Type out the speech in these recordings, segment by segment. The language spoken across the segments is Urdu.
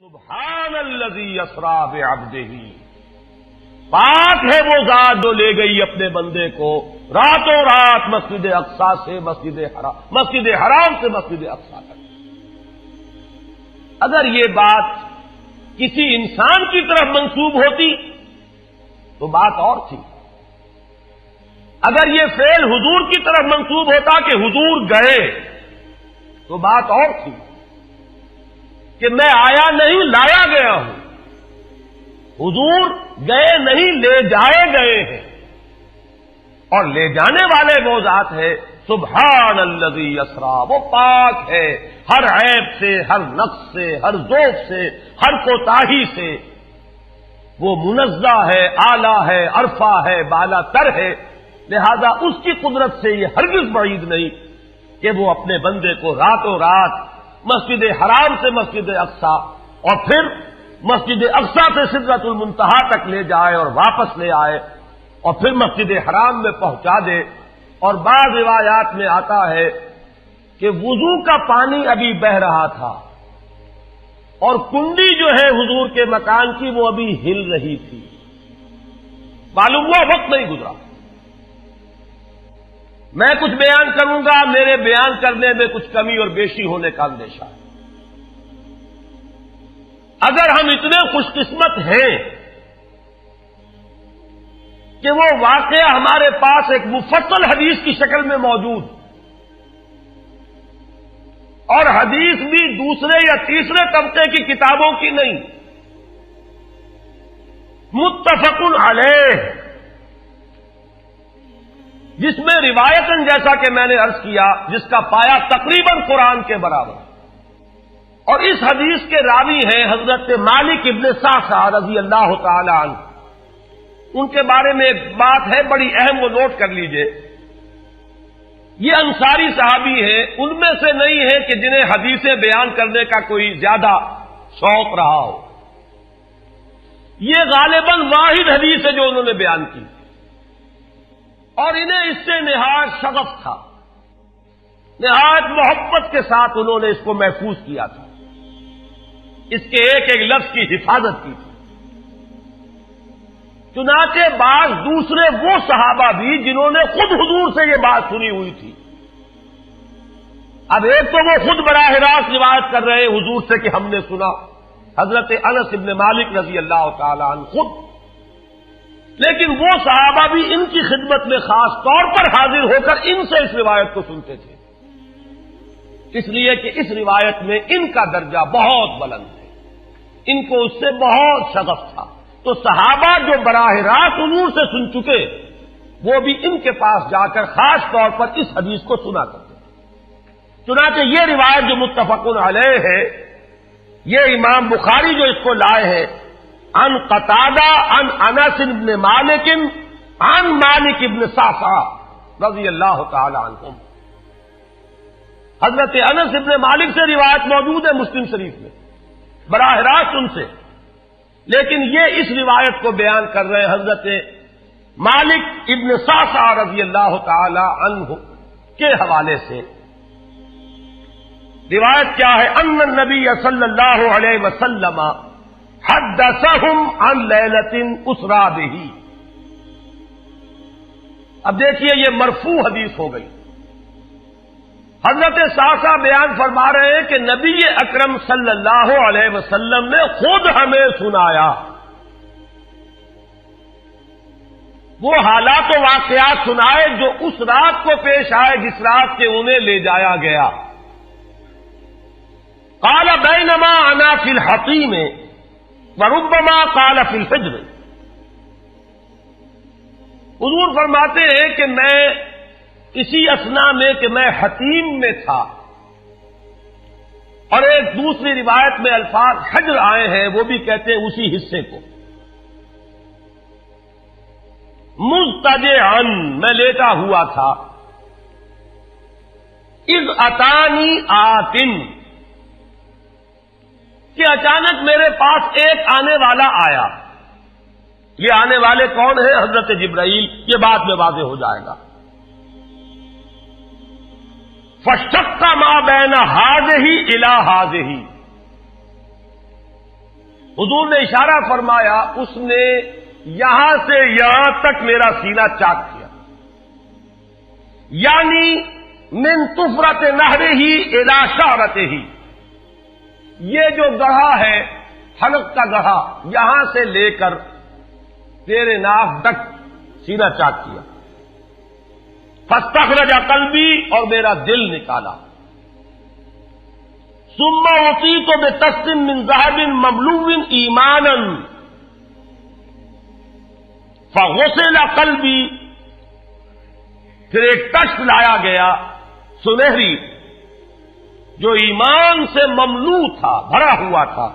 سبحان الذی اسری بعبدہ، پاک ہے وہ ذات جو لے گئی اپنے بندے کو راتوں رات مسجد اقصی سے مسجد حرام سے مسجد اقصی تک۔ اگر یہ بات کسی انسان کی طرف منسوب ہوتی تو بات اور تھی، اگر یہ فعل حضور کی طرف منسوب ہوتا کہ حضور گئے تو بات اور تھی کہ میں آیا نہیں لایا گیا ہوں، حضور گئے نہیں لے جائے گئے ہیں، اور لے جانے والے وہ ذات ہے سبحان الذی اسری، وہ پاک ہے ہر عیب سے، ہر نقص سے، ہر ذوف سے، ہر کوتاہی سے، وہ منزہ ہے، اعلیٰ ہے، عرفہ ہے، بالا تر ہے، لہذا اس کی قدرت سے یہ ہرگز بعید نہیں کہ وہ اپنے بندے کو راتوں رات مسجد حرام سے مسجد اقصی اور پھر مسجد اقصی سے سدرۃ المنتہا تک لے جائے اور واپس لے آئے اور پھر مسجد حرام میں پہنچا دے۔ اور بعض روایات میں آتا ہے کہ وضو کا پانی ابھی بہ رہا تھا اور کنڈی جو ہے حضور کے مکان کی وہ ابھی ہل رہی تھی، معلوم ہوا وقت نہیں گزرا۔ میں کچھ بیان کروں گا، میرے بیان کرنے میں کچھ کمی اور بیشی ہونے کا اندیشہ ہے۔ اگر ہم اتنے خوش قسمت ہیں کہ وہ واقعہ ہمارے پاس ایک مفصل حدیث کی شکل میں موجود، اور حدیث بھی دوسرے یا تیسرے طبقے کی کتابوں کی نہیں، متفق علیہ، جس میں روایتاً جیسا کہ میں نے عرض کیا جس کا پایا تقریباً قرآن کے برابر، اور اس حدیث کے راوی ہیں حضرت مالک ابن صعصع رضی اللہ تعالی عنہ۔ ان کے بارے میں ایک بات ہے بڑی اہم، وہ نوٹ کر لیجئے۔ یہ انصاری صحابی ہیں، ان میں سے نہیں ہے کہ جنہیں حدیثیں بیان کرنے کا کوئی زیادہ شوق رہا ہو، یہ غالباً واحد حدیث ہے جو انہوں نے بیان کی، اور انہیں اس سے نہایت شغف تھا، نہایت محبت کے ساتھ انہوں نے اس کو محفوظ کیا تھا، اس کے ایک ایک لفظ کی حفاظت کی تھی۔ چنانچہ بعض دوسرے وہ صحابہ بھی جنہوں نے خود حضور سے یہ بات سنی ہوئی تھی، اب ایک تو وہ خود براہ راست روایت کر رہے ہیں حضور سے کہ ہم نے سنا، حضرت انس ابن مالک رضی اللہ تعالی عنہ خود، لیکن وہ صحابہ بھی ان کی خدمت میں خاص طور پر حاضر ہو کر ان سے اس روایت کو سنتے تھے، اس لیے کہ اس روایت میں ان کا درجہ بہت بلند ہے، ان کو اس سے بہت شغف تھا، تو صحابہ جو براہ راست حضور سے سن چکے وہ بھی ان کے پاس جا کر خاص طور پر اس حدیث کو سنا کرتے تھے۔ چنانچہ یہ روایت جو متفق علیہ ہے، یہ امام بخاری جو اس کو لائے ہیں عن قتادہ عن انس بن مالک عن مالک ابن صعصع رضی اللہ تعالی عنہم، حضرت انس ابن مالک سے روایت موجود ہے مسلم شریف میں براہ راست ان سے، لیکن یہ اس روایت کو بیان کر رہے ہیں حضرت مالک ابن صعصع رضی اللہ تعالی عنہ کے حوالے سے۔ روایت کیا ہے؟ ان النبی صلی اللہ علیہ وسلم حدثهم عن لیلۃ اسری بہ۔ اب دیکھیے یہ مرفوع حدیث ہو گئی، حضرت صعصع بیان فرما رہے ہیں کہ نبی اکرم صلی اللہ علیہ وسلم نے خود ہمیں سنایا، وہ حالات و واقعات سنائے جو اس رات کو پیش آئے جس رات کے انہیں لے جایا گیا۔ قال بینما انا فی الحطیم وربما قال فی الفجر، حضور فرماتے ہیں کہ میں اسی اثنا میں کہ میں حتیم میں تھا، اور ایک دوسری روایت میں الفاظ حجر آئے ہیں، وہ بھی کہتے ہیں اسی حصے کو، مضطجعا میں لیٹا ہوا تھا، اذ اتانی آتن کہ اچانک میرے پاس ایک آنے والا آیا۔ یہ آنے والے کون ہیں؟ حضرت جبرائیل، یہ بعد میں واضح ہو جائے گا۔ فَاشْتَقَّ مَا بَيْنَ هَٰذِهِ إِلَىٰ هَٰذِهِ، حضور نے اشارہ فرمایا، اس نے یہاں سے یہاں تک میرا سینہ چاک کیا، یعنی من طفرت نہرہ ہی الی شعرتہ ہی، یہ جو گڑھا ہے حلق کا گڑھا، یہاں سے لے کر تیرے ناک تک سینہ چاک کیا، فاستخرج قلبی، اور میرا دل نکالا، ثم اعطیت بطست من ذهب مملوء ایمانا فغسل قلبی، پھر ایک تشت لایا گیا سنہری جو ایمان سے مملوء تھا، بھرا ہوا تھا،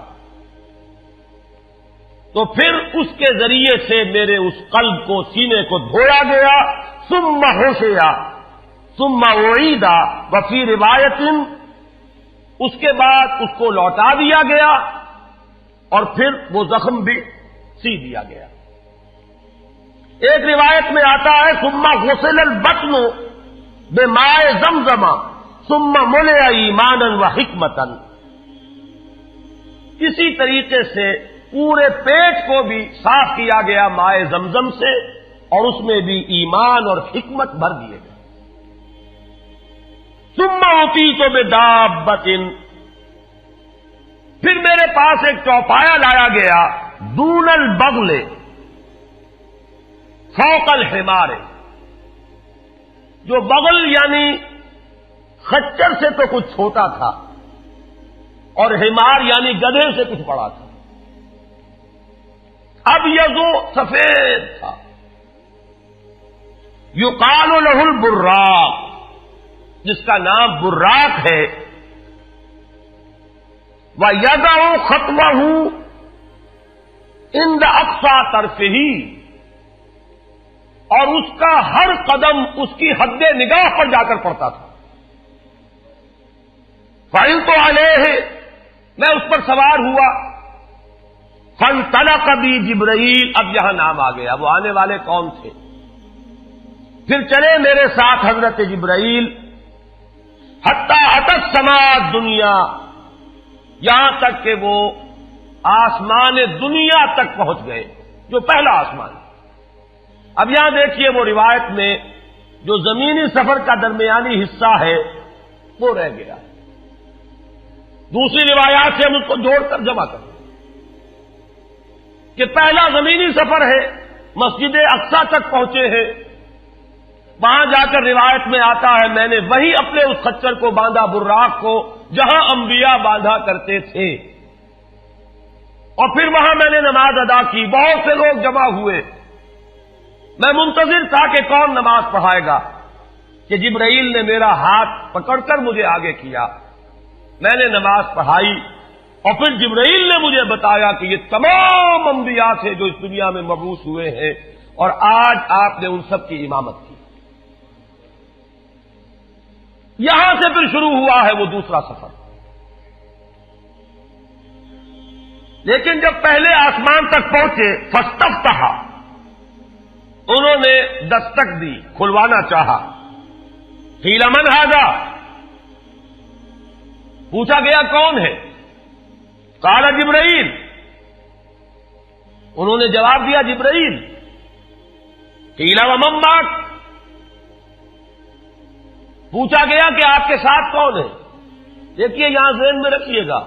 تو پھر اس کے ذریعے سے میرے اس قلب کو، سینے کو دھویا گیا، ثم غسل ثم اعید وفی روایت، اس کے بعد اس کو لوٹا دیا گیا اور پھر وہ زخم بھی سی دیا گیا۔ ایک روایت میں آتا ہے ثم غسل البطن بماء زمزم ثم ملئ ایمانا وحکمتا، اسی طریقے سے پورے پیٹ کو بھی صاف کیا گیا مائے زمزم سے، اور اس میں بھی ایمان اور حکمت بھر دیے گئے۔ ثم اعطیت بدابۃ، پھر میرے پاس ایک چوپایا لایا گیا، دون البغل فوق الحمار، جو بغل یعنی خچر سے تو کچھ چھوٹا تھا، اور حمار یعنی گدھے سے کچھ بڑا تھا، اب یہ سفید تھا، یقال له البراق، جس کا نام براق ہے، وَيَدَعُ خَطْوَهُ عِنْدَ أَقْصَى طَرْفِهِ، اور اس کا ہر قدم اس کی حد نگاہ پر جا کر پڑتا تھا۔ فَعِلْتُ عَلَيْهِ، میں اس پر سوار ہوا، فَانْطَلَقَ بِي جبرائیل، اب یہاں نام آ گیا، وہ آنے والے کون تھے؟ پھر چلے میرے ساتھ حضرت جبرائیل، حتی اتت السماء الدنیا، یہاں تک کہ وہ آسمان دنیا تک پہنچ گئے، جو پہلا آسمان۔ اب یہاں دیکھیے وہ روایت میں جو زمینی سفر کا درمیانی حصہ ہے وہ رہ گیا، دوسری روایات سے ہم اس کو جوڑ کر جمع کریں کہ پہلا زمینی سفر ہے، مسجد اقصیٰ تک پہنچے ہیں، وہاں جا کر روایت میں آتا ہے میں نے وہی اپنے اس خچر کو باندھا، براق کو، جہاں انبیاء باندھا کرتے تھے، اور پھر وہاں میں نے نماز ادا کی، بہت سے لوگ جمع ہوئے، میں منتظر تھا کہ کون نماز پڑھائے گا، کہ جبرائیل نے میرا ہاتھ پکڑ کر مجھے آگے کیا، میں نے نماز پڑھائی، اور پھر جبرائیل نے مجھے بتایا کہ یہ تمام انبیاء تھے جو اس دنیا میں مبعوث ہوئے ہیں، اور آج آپ نے ان سب کی امامت کی۔ یہاں سے پھر شروع ہوا ہے وہ دوسرا سفر، لیکن جب پہلے آسمان تک پہنچے، فاستفتح، انہوں نے دستک دی، کھلوانا چاہا، قیل من ھذا، پوچھا گیا کون ہے؟ قال جبرائیل، انہوں نے جواب دیا جبرائیل۔ قیل ومن معک، پوچھا گیا کہ آپ کے ساتھ کون ہے؟ دیکھیے یہاں ذہن میں رکھیے گا،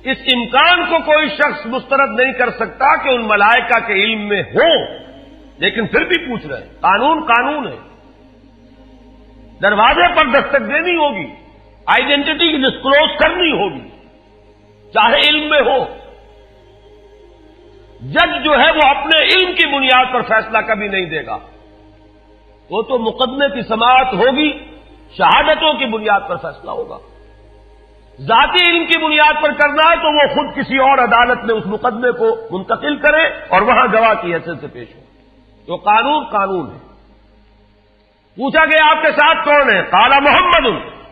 اس امکان کو کوئی شخص مسترد نہیں کر سکتا کہ ان ملائکہ کے علم میں ہو، لیکن پھر بھی پوچھ رہے ہیں، قانون قانون ہے، دروازے پر دستک دینی ہوگی، آئیڈینٹی ڈسکلوز کرنی ہوگی، چاہے علم میں ہو۔ جج جو ہے وہ اپنے علم کی بنیاد پر فیصلہ کبھی نہیں دے گا، وہ تو مقدمے کی سماعت ہوگی، شہادتوں کی بنیاد پر فیصلہ ہوگا۔ ذاتی علم کی بنیاد پر کرنا ہے تو وہ خود کسی اور عدالت میں اس مقدمے کو منتقل کرے اور وہاں گواہ کی حیثیت سے پیش ہو، تو قانون قانون ہے۔ پوچھا گیا آپ کے ساتھ کون ہے؟ قال محمد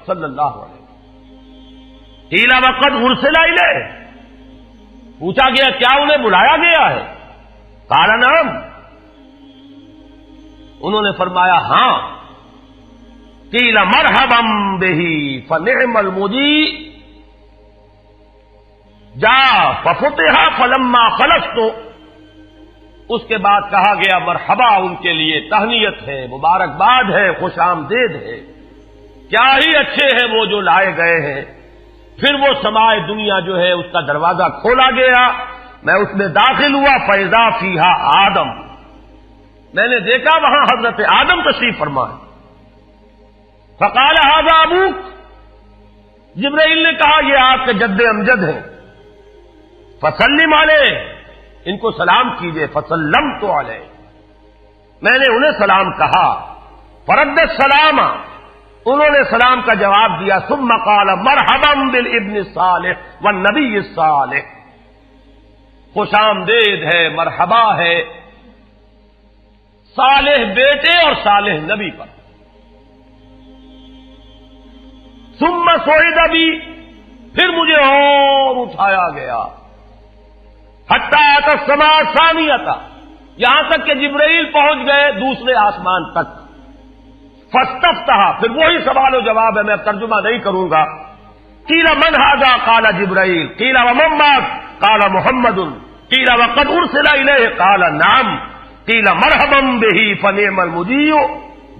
صلی اللہ علیہ وسلم۔ قیل وقد ارسل الیہ، پوچھا گیا کیا انہیں بلایا گیا ہے؟ قال نعم، انہوں نے فرمایا ہاں۔ قیل مرحبا بہ فنعم المجیء، جا ففتح فلما خلصت، اس کے بعد کہا گیا مرحبا ان کے لیے، تہنیت ہے، مبارکباد ہے، خوش آمدید ہے، کیا ہی اچھے ہیں وہ جو لائے گئے ہیں۔ پھر وہ سمائے دنیا جو ہے اس کا دروازہ کھولا گیا، میں اس میں داخل ہوا، فیضا فیہا آدم، میں نے دیکھا وہاں حضرت آدم تشریف فرما ہے۔ فقال ھذا ابوک، جبرائیل نے کہا یہ آپ کے جد امجد ہیں، فسلم علیہ، ان کو سلام کیجئے، فسلمت علیہ، میں نے انہیں سلام کہا، فرد السلام، انہوں نے سلام کا جواب دیا، ثم قال مرحبا بالابن الصالح والنبی الصالح، خوش آمدید ہے، مرحبا ہے صالح بیٹے اور صالح نبی پر۔ ثم صعد بی، پھر مجھے اور اٹھایا گیا، حتی اتی السماء الثانیہ، یہاں تک کہ جبرائیل پہنچ گئے دوسرے آسمان تک۔ فاستفتح، پھر وہی سوال و جواب ہے، میں ترجمہ نہیں کروں گا۔ قیل من ھذا قال جبرائیل، قیل ومن معک قال محمد، قیل وقد ارسل الیہ قال نعم، قیل مرحبا بہ فنعم المجیء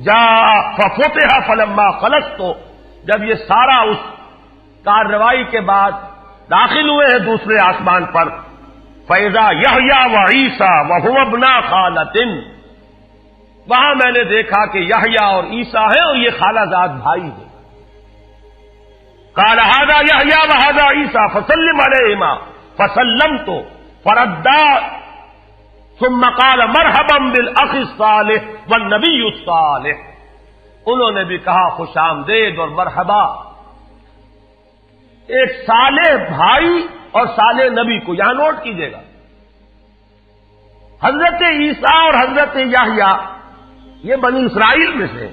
جاء ففتح فلما خلصت۔ جب یہ سارا اس کارروائی کے بعد داخل ہوئے ہیں دوسرے آسمان پر، فاذا یحییٰ وعیسیٰ وہو ابنا خالۃ، وہاں میں نے دیکھا کہ یحییٰ اور عیسیٰ ہیں اور یہ خالہ زاد بھائی ہیں۔ قال ھذا یحییٰ وھذا عیسیٰ فسلم علیہما، فسلمت فردا، ثم قال مرحبا بالاخ الصالح والنبی الصالح، انہوں نے بھی کہا خوش آمدید اور مرحبا ایک صالح بھائی اور صالح نبی کو، یہاں نوٹ کیجئے گا، حضرت عیسیٰ اور حضرت یحییٰ یہ بنی اسرائیل میں سے،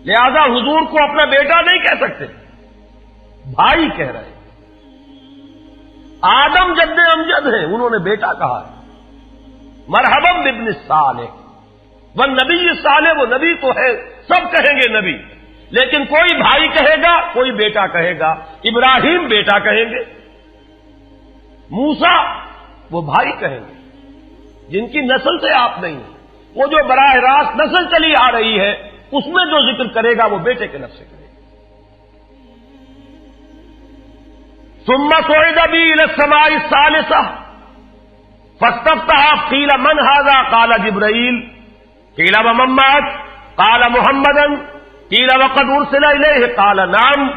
لہذا حضور کو اپنا بیٹا نہیں کہہ سکتے، بھائی کہہ رہے ہیں۔ آدم جد امجد ہیں، انہوں نے بیٹا کہا ہے، مرحبا بابن الصالح والنبی الصالح، وہ نبی تو ہے، سب کہیں گے نبی، لیکن کوئی بھائی کہے گا، کوئی بیٹا کہے گا، ابراہیم بیٹا کہیں گے، موسیٰ وہ بھائی کہیں گے، جن کی نسل سے آپ نہیں ہیں، وہ جو براہ راست نسل چلی آ رہی ہے اس میں جو ذکر کرے گا وہ بیٹے کے لفظ سے کرے گا۔ ثم صعد بی الی السماء الثالثہ فاستفتح، قیل من ھذا قال جبرائیل، قیل ومن معک قال محمدا، قیل وقد ارسل الیہ قال نعم،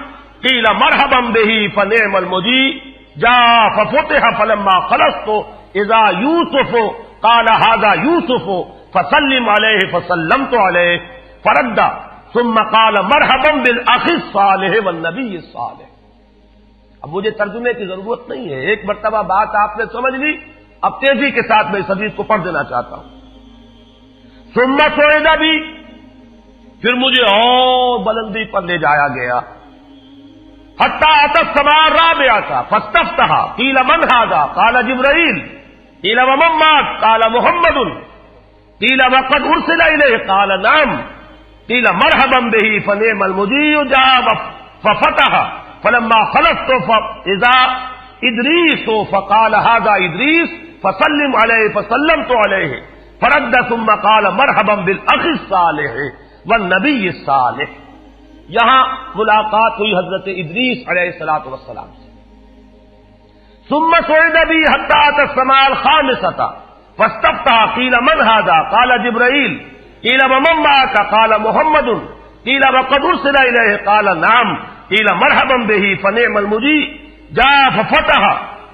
قیل مرحبا بہ فنعم المجیء جاء ففتح فلما خلصت اذا یوسف قال ھذا یوسف فسلم علیہ فسلمت علیہ فرد، ثم قال مرحبا بالاخ الصالح والنبی الصالح۔ اب مجھے ترجمے کی ضرورت نہیں ہے، ایک مرتبہ بات آپ نے سمجھ لی، اب تیزی کے ساتھ میں اس حدیث کو پڑھ دینا چاہتا ہوں۔ ثم صعد بی، پھر مجھے اور بلندی پر لے جایا گیا، حتی اتی السماء الرابعہ فاستفتح، قیل من ھذا قال جبرائیل، قیل ومن معک قال محمد، قیل وقد ارسل الیہ قال نعم، قیل مرحبا بہ فنعم المجیء جاء ففتح فلما خلصت فاذا ادریس فقال ھذا ادریس فسلم علیہ فسلمت علیہ فرد، ثم قال مرحبا بالاخ الصالح والنبی الصالح۔ یہاں ملاقات ہوئی حضرت ادریس علیہ الصلوۃ والسلام سے۔ ثم صعد بی حتی اتی السماء الخامسۃ فاستفتح، قیل من ھذا قال جبرائیل، قیل ومن معک قال محمد، قیل وقد ارسل الیہ قال نعم، قیل مرحبا بہ فنعم المجیء جاء ففتح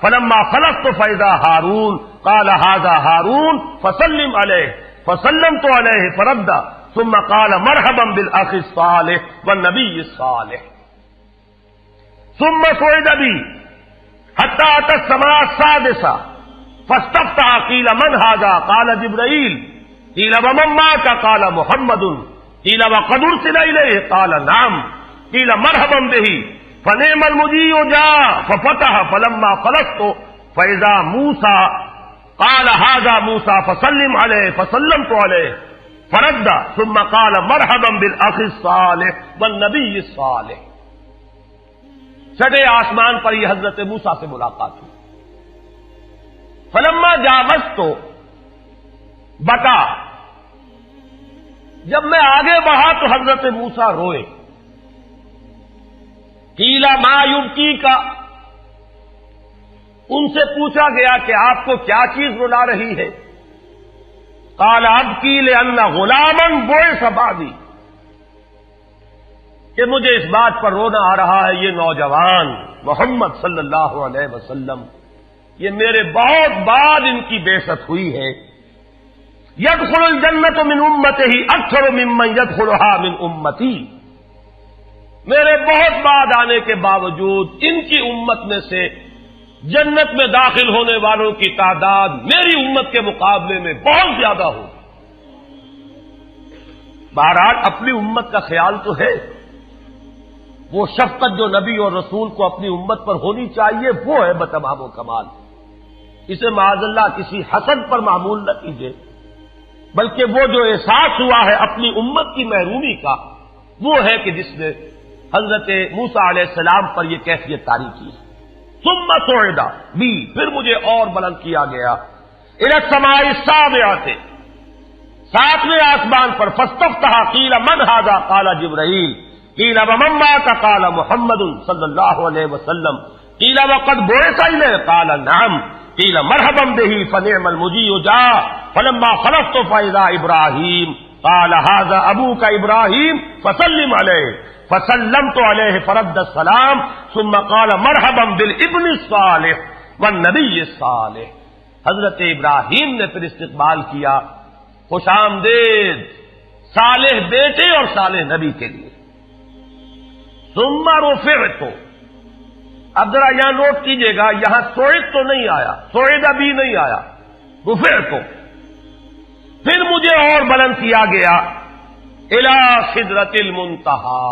فلما خلصت فاذا ہارون قال ھذا ہارون فسلم علیہ فسلمت علیہ فرد، ثم قال مرحبا بالاخ الصالح والنبی الصالح۔ ثم صعد بی حتی اتی السماء السادسہ فاستفتح، قیل من ھذا قال جبرائیل، قیل ومن معک قال محمد، قیل وقد ارسل الیہ قال نعم، قیل مرحبا بہ فنعم المجیء جاء ففتح فلما خلصت فاذا موسیٰ قال ھذا موسیٰ فسلم علیہ فسلمت علیہ فرد، ثم قال مرحبا بالاخ الصالح والنبی الصالح۔ چھٹے آسمان پر یہ حضرت موسیٰ سے ملاقات ہوئی. فلما جاوزت تو بتا، جب میں آگے بڑھا تو حضرت موسیٰ روئے. قیل ما یبکی کا، ان سے پوچھا گیا کہ آپ کو کیا چیز رلا رہی ہے؟ قال ابکی لأن غلاما بعث بعدی، کہ مجھے اس بات پر رونا آ رہا ہے یہ نوجوان محمد صلی اللہ علیہ وسلم، یہ میرے بہت بعد ان کی بعثت ہوئی ہے. يدخل الجنت من امته اکثر ممن يدخلها من امتی، میرے بہت بعد آنے کے باوجود ان کی امت میں سے جنت میں داخل ہونے والوں کی تعداد میری امت کے مقابلے میں بہت زیادہ ہوگی. بہرحال اپنی امت کا خیال تو ہے، وہ شفقت جو نبی اور رسول کو اپنی امت پر ہونی چاہیے وہ ہے بتمام و کمال. اسے معاذ اللہ کسی حسد پر معمول نہ کیجیے، بلکہ وہ جو احساس ہوا ہے اپنی امت کی محرومی کا، وہ ہے کہ جس نے حضرت موسیٰ علیہ السلام پر یہ کیفیت طاری کی. ثم صعد بی، پھر مجھے اور بلند کیا گیا، الی السماء السابعۃ، ساتویں آسمان پر. فاستفتح قیل من ھذا قال جبرائیل، قیل ومن معک قال محمد صلی اللہ علیہ وسلم، قیل وقد بعث الیہ قال نعم، قیل مرحبا بہ فنعم المجیء جاء. فلما خلصت فاذا ابراہیم قال ھذا ابوک ابراہیم فسلم علیہ، فسلمت علیہ فرد السلام ثم قال مرحبا بالابن الصالح والنبی الصالح. حضرت ابراہیم نے پھر استقبال کیا، خوش آمدید صالح بیٹے اور صالح نبی کے لیے. ثم رفعت، اب ذرا یہاں نوٹ کیجئے گا، یہاں سوئد تو نہیں آیا، سوئد ابھی نہیں آیا، رفعت. پھر مجھے اور بلند کیا گیا الی سدرۃ المنتہا.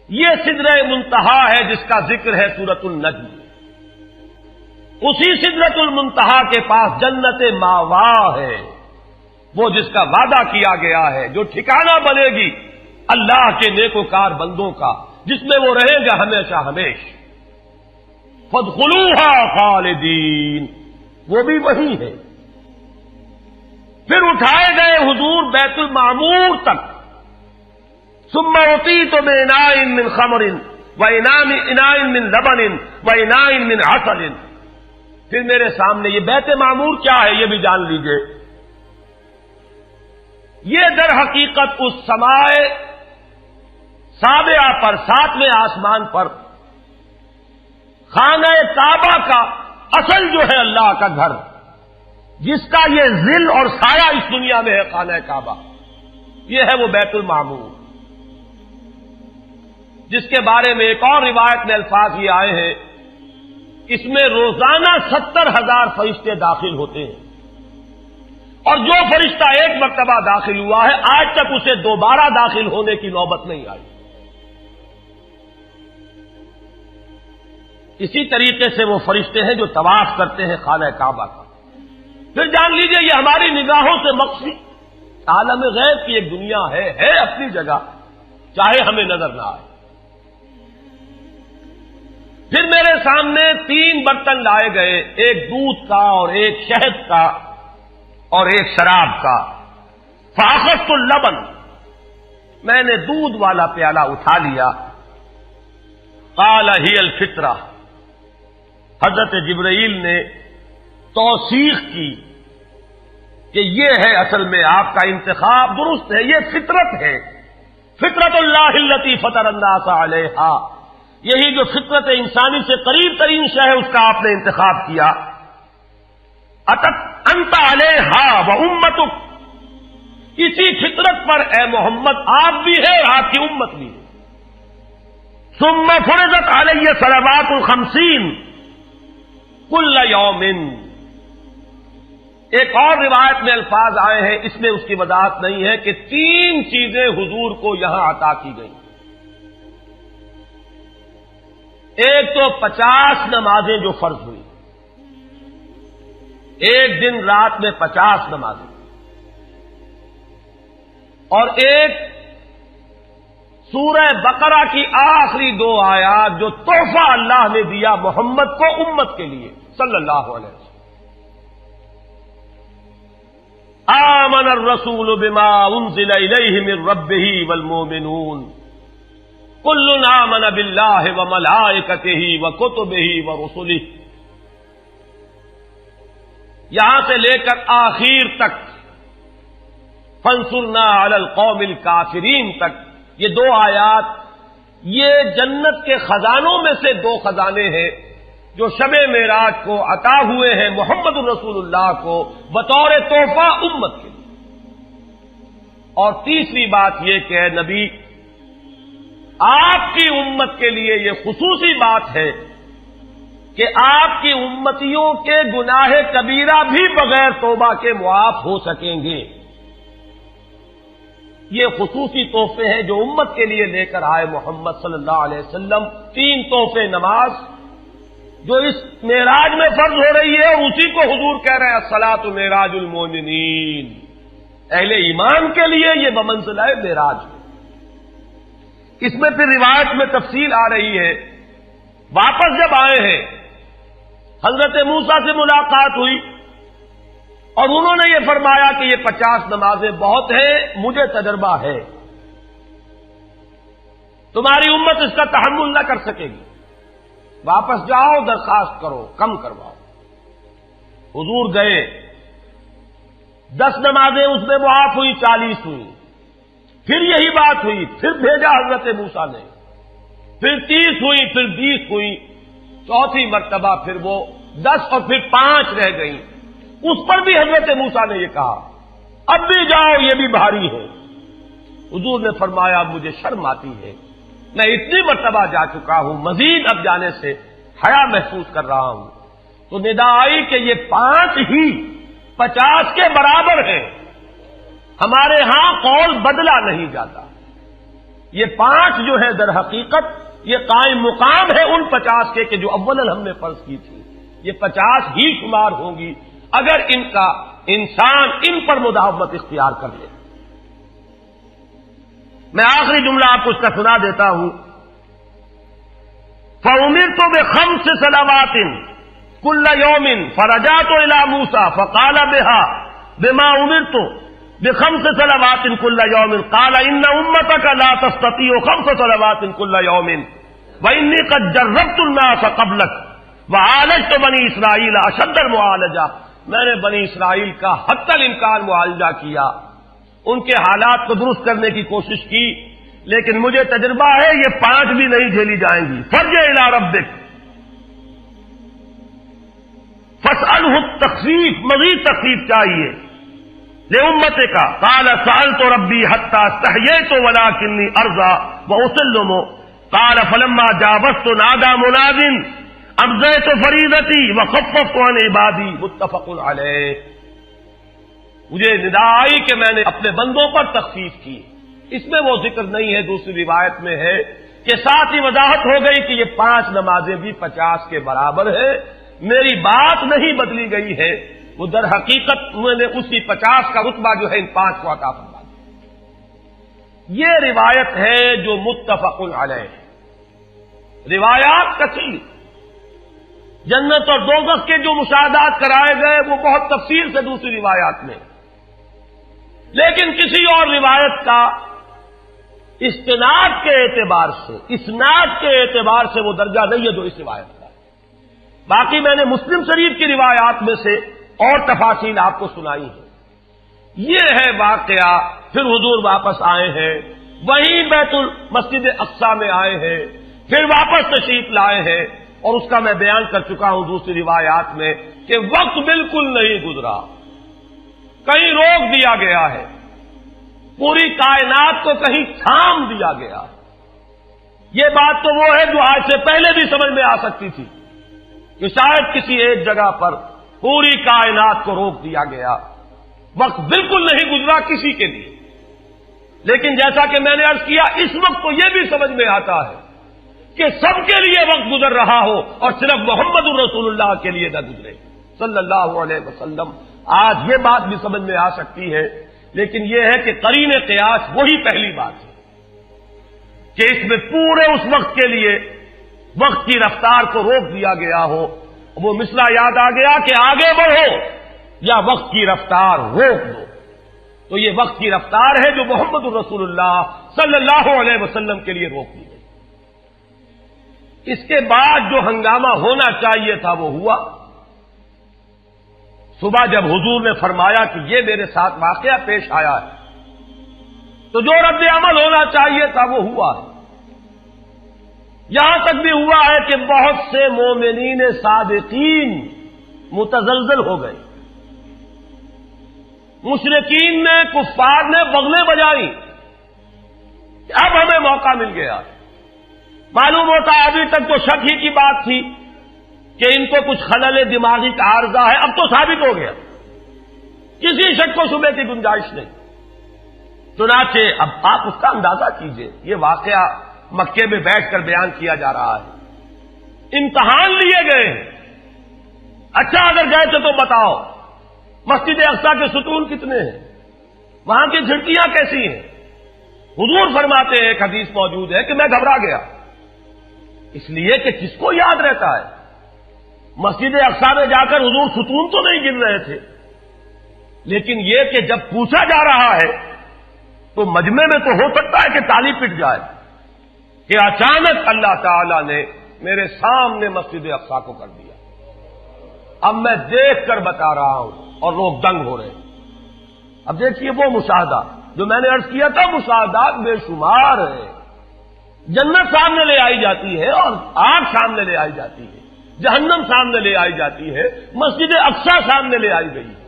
یہ سدرہ منتہا ہے جس کا ذکر ہے سورۃ النجم. اسی سدرۃ المنتہا کے پاس جنت ماوا ہے، وہ جس کا وعدہ کیا گیا ہے، جو ٹھکانہ بنے گی اللہ کے نیکوکار بندوں کا، جس میں وہ رہیں گے ہمیشہ ہمیش. فادخلوها خالدین، وہ بھی وہی ہے. پھر اٹھائے گئے حضور بیت المعمور تک. ثم اعطیت باناء من خمر واناء من لبن واناء من عسل. پھر میرے سامنے یہ بیت معمور کیا ہے یہ بھی جان لیجئے. یہ در حقیقت اس سمائے سابعہ پر، ساتویں آسمان پر خانہ کعبہ کا اصل جو ہے اللہ کا گھر، جس کا یہ ظل اور سایہ اس دنیا میں ہے، خانہ کعبہ، یہ ہے وہ بیت المعمور، جس کے بارے میں ایک اور روایت میں الفاظ یہ آئے ہیں، اس میں روزانہ 70,000 فرشتے داخل ہوتے ہیں، اور جو فرشتہ ایک مرتبہ داخل ہوا ہے آج تک اسے دوبارہ داخل ہونے کی نوبت نہیں آئی. اسی طریقے سے وہ فرشتے ہیں جو طواف کرتے ہیں خانہ کعبہ کا. پھر جان لیجئے یہ ہماری نگاہوں سے مخفی عالم غیب کی ایک دنیا ہے اپنی جگہ، چاہے ہمیں نظر نہ آئے. پھر میرے سامنے 3 برتن لائے گئے، ایک دودھ کا اور ایک شہد کا اور ایک شراب کا. فاخذت اللبن، میں نے دودھ والا پیالہ اٹھا لیا. قال ہی الفطرہ، حضرت جبرائیل نے توثیق کی کہ یہ ہے اصل میں آپ کا انتخاب درست ہے، یہ فطرت ہے. فطرت اللہ التی فطر الناس علیہا، یہی جو فطرت انسانی سے قریب ترین شے ہے اس کا آپ نے انتخاب کیا. اتت انت علیہا و امتک، اسی فطرت پر اے محمد آپ بھی ہے اور آپ کی امت بھی ہے. ثم فرضت علیہ صلوات 50 کل یوم. ایک اور روایت میں الفاظ آئے ہیں، اس میں اس کی وضاحت نہیں ہے کہ 3 چیزیں حضور کو یہاں عطا کی گئی. ایک تو 50 نمازیں جو فرض ہوئی، ایک دن رات میں 50 نمازیں، اور ایک سورہ بقرہ کی آخری 2 آیات جو تحفہ اللہ نے دیا محمد کو امت کے لیے صلی اللہ علیہ وسلم. آمن الرسول بما انزل الیہ من ربہ والمؤمنون کل آمن باللہ وملائکتہ وکتبہ ورسلہ. یہاں سے لے کر آخر تک فانصرنا علی القوم الکافرین تک یہ 2 آیات یہ جنت کے خزانوں میں سے 2 خزانے ہیں جو شب معراج کو عطا ہوئے ہیں محمد الرسول اللہ کو بطور تحفہ امت کے لیے. اور تیسری بات یہ کہ اے نبی آپ کی امت کے لیے یہ خصوصی بات ہے کہ آپ کی امتیوں کے گناہ کبیرہ بھی بغیر توبہ کے معاف ہو سکیں گے. یہ خصوصی تحفے ہیں جو امت کے لیے لے کر آئے محمد صلی اللہ علیہ وسلم. 3 تحفے نماز جو اس معراج میں فرض ہو رہی ہے اور اسی کو حضور کہہ رہے ہیں الصلاۃ معراج المومنین. اہل ایمان کے لیے یہ بمنزلہ معراج ہے. اس میں پھر روایت میں تفصیل آ رہی ہے. واپس جب آئے ہیں حضرت موسیٰ سے ملاقات ہوئی اور انہوں نے یہ فرمایا کہ یہ 50 نمازیں بہت ہیں, مجھے تجربہ ہے, تمہاری امت اس کا تحمل نہ کر سکے گی, واپس جاؤ درخواست کرو کم کرواؤ. حضور گئے, 10 نمازیں اس میں معاف ہوئی, 40 ہوئی. پھر یہی بات ہوئی, پھر بھیجا حضرت موسیٰ نے, پھر 30 ہوئی, پھر 20 ہوئی, چوتھی مرتبہ پھر وہ 10 اور پھر 5 رہ گئیں. اس پر بھی حضرت موسیٰ نے یہ کہا اب بھی جاؤ یہ بھی بھاری ہے. حضور نے فرمایا مجھے شرم آتی ہے, میں اتنی مرتبہ جا چکا ہوں, مزید اب جانے سے حیا محسوس کر رہا ہوں. تو ندا آئی کہ یہ 5 ہی 50 کے برابر ہیں. ہمارے ہاں قول بدلا نہیں جاتا. یہ 5 جو ہے در حقیقت یہ قائم مقام ہے ان 50 کے کہ جو اول ہم نے فرض کی تھی. یہ 50 ہی شمار ہوں گی اگر ان کا انسان ان پر مداومت اختیار کر لے. میں آخری جملہ آپ کو اس کا سنا دیتا ہوں. فَأُمِرْتُ بِخَمْسِ صَلَوَاتٍ كُلَّ يَوْمٍ فَرَجَعْتُ إِلَى مُوسَىٰ فَقَالَ بِمَا أُمِرْتُ بِخَمْسِ صَلَوَاتٍ كُلَّ يَوْمٍ قَالَ إِنَّ أُمَّتَكَ لَا تَسْتَطِيعُ 5 صَلَوَاتٍ كُلَّ يَوْمٍ وَإِنِّي قَدْ جَرَّبْتُ النَّاسَ قَبْلَكَ وَعَالَجْتُ بَنِي إِسْرَائِيلَ أَشَدَّ الْمُعَالَجَةِ. میں نے بنی اسرائیل کا حتی الامکان معالجہ کیا, ان کے حالات کو درست کرنے کی کوشش کی, لیکن مجھے تجربہ ہے یہ 5 بھی نہیں جھیلی جائیں گی. فارجع الی ربک فاسألہ التخفیف, مزید تخفیف چاہیے لامتک. قال سألت ربی حتی استحییت ولکنی ارضی واسلم. قال فلما جاوزت نادى مناد ابزیت فریضتی وخففت عن عبادی. متفق علیہ. مجھے ندا آئی کہ میں نے اپنے بندوں پر تخفیف کی. اس میں وہ ذکر نہیں ہے, دوسری روایت میں ہے کہ ساتھ ہی وضاحت ہو گئی کہ یہ 5 نمازیں بھی 50 کے برابر ہے. میری بات نہیں بدلی گئی ہے, وہ در حقیقت میں نے اسی 50 کا رتبہ جو ہے ان 5 کو عطا فرما دیا. یہ روایت ہے جو متفق علیہ ہے. روایات کثیر, جنت اور دوزخ کے جو مشاہدات کرائے گئے وہ بہت تفصیل سے دوسری روایات میں, لیکن کسی اور روایت کا استناد کے اعتبار سے, اسناد کے اعتبار سے وہ درجہ نہیں ہے جو اس روایت کا ہے. باقی میں نے مسلم شریف کی روایات میں سے اور تفاصیل آپ کو سنائی ہے. یہ ہے واقعہ. پھر حضور واپس آئے ہیں, وہیں بیت المسجد اقصی میں آئے ہیں, پھر واپس تشریف لائے ہیں, اور اس کا میں بیان کر چکا ہوں دوسری روایات میں کہ وقت بالکل نہیں گزرا, کہیں روک دیا گیا ہے, پوری کائنات کو کہیں تھام دیا گیا. یہ بات تو وہ ہے جو آج سے پہلے بھی سمجھ میں آ سکتی تھی کہ شاید کسی ایک جگہ پر پوری کائنات کو روک دیا گیا. وقت بالکل نہیں گزرا کسی کے لیے. لیکن جیسا کہ میں نے عرض کیا, اس وقت تو یہ بھی سمجھ میں آتا ہے کہ سب کے لیے وقت گزر رہا ہو اور صرف محمد الرسول اللہ کے لیے نہ گزرے صلی اللہ علیہ وسلم. آج یہ بات بھی سمجھ میں آ سکتی ہے, لیکن یہ ہے کہ قرین قیاس وہی پہلی بات ہے. کہ اس میں پورے اس وقت کے لیے وقت کی رفتار کو روک دیا گیا ہو. وہ مسئلہ یاد آ گیا کہ آگے بڑھو یا وقت کی رفتار روک دو. تو یہ وقت کی رفتار ہے جو محمد الرسول اللہ صلی اللہ علیہ وسلم کے لیے روک دی گئی. اس کے بعد جو ہنگامہ ہونا چاہیے تھا وہ ہوا. صبح جب حضور نے فرمایا کہ یہ میرے ساتھ واقعہ پیش آیا ہے تو جو رد عمل ہونا چاہیے تھا وہ ہوا ہے. یہاں تک بھی ہوا ہے کہ بہت سے مومنین صادقین متزلزل ہو گئے. مشرکین نے کفار نے بغلیں بجائی کہ اب ہمیں موقع مل گیا. معلوم ہوتا ہے ابھی تک تو شک ہی کی بات تھی کہ ان کو کچھ خلل دماغی کا عارضہ ہے. اب تو ثابت ہو گیا, کسی شک کو شبے کی گنجائش نہیں. چنانچہ اب آپ اس کا اندازہ کیجئے, یہ واقعہ مکے میں بیٹھ کر بیان کیا جا رہا ہے. امتحان لیے گئے ہیں. اچھا اگر گئے تھے تو بتاؤ مسجد اقصی کے ستون کتنے ہیں, وہاں کی کھڑکیاں کیسی ہیں. حضور فرماتے ہیں, ایک حدیث موجود ہے کہ میں گھبرا گیا, اس لیے کہ کس کو یاد رہتا ہے. مسجد اقصی میں جا کر حضور ستون تو نہیں گن رہے تھے, لیکن یہ کہ جب پوچھا جا رہا ہے تو مجمع میں تو ہو سکتا ہے کہ تالی پٹ جائے کہ اچانک اللہ تعالی نے میرے سامنے مسجد اقصی کو کر دیا. اب میں دیکھ کر بتا رہا ہوں اور لوگ دنگ ہو رہے ہیں. اب دیکھیے وہ مشاہدہ جو میں نے عرض کیا تھا, مشاہدات بے شمار ہیں. جنت سامنے لے آئی جاتی ہے اور آگ سامنے لے آئی جاتی ہے, جہنم سامنے لے آئی جاتی ہے, مسجد اقصی سامنے لے آئی گئی ہے,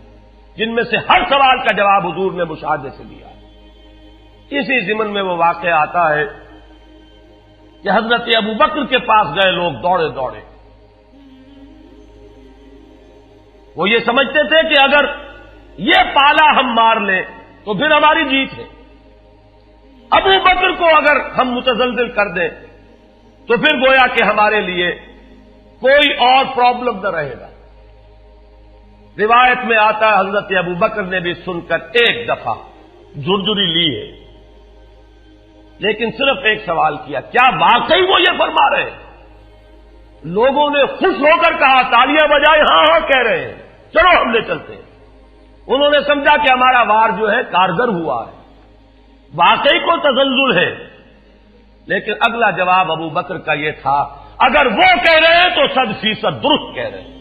جن میں سے ہر سوال کا جواب حضور نے مشاہدے سے دیا. اسی ضمن میں وہ واقعہ آتا ہے کہ حضرت ابو بکر کے پاس گئے لوگ دوڑے دوڑے. وہ یہ سمجھتے تھے کہ اگر یہ پالا ہم مار لیں تو پھر ہماری جیت ہے. ابو بکر کو اگر ہم متزلزل کر دیں تو پھر گویا کہ ہمارے لیے کوئی اور پرابلم نہ رہے گا. روایت میں آتا ہے حضرت ابو بکر نے بھی سن کر ایک دفعہ جھرجھری لی ہے, لیکن صرف ایک سوال کیا, کیا واقعی وہ یہ فرما رہے ہیں؟ لوگوں نے خوش ہو کر کہا, تالیاں بجائے, ہاں ہاں کہہ رہے ہیں, چلو ہم لے چلتے ہیں. انہوں نے سمجھا کہ ہمارا وار جو ہے کارگر ہوا ہے, واقعی کو تزلزل ہے. لیکن اگلا جواب ابو بکر کا یہ تھا, اگر وہ کہہ رہے ہیں تو 100% درست کہہ رہے ہیں.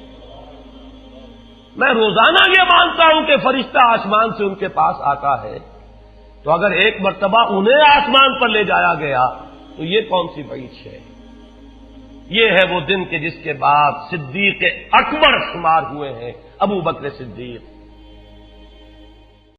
میں روزانہ یہ مانتا ہوں کہ فرشتہ آسمان سے ان کے پاس آتا ہے, تو اگر ایک مرتبہ انہیں آسمان پر لے جایا گیا تو یہ کون سی بڑی ہے. یہ ہے وہ دن کہ جس کے بعد صدیق اکبر شمار ہوئے ہیں ابو بکر صدیق.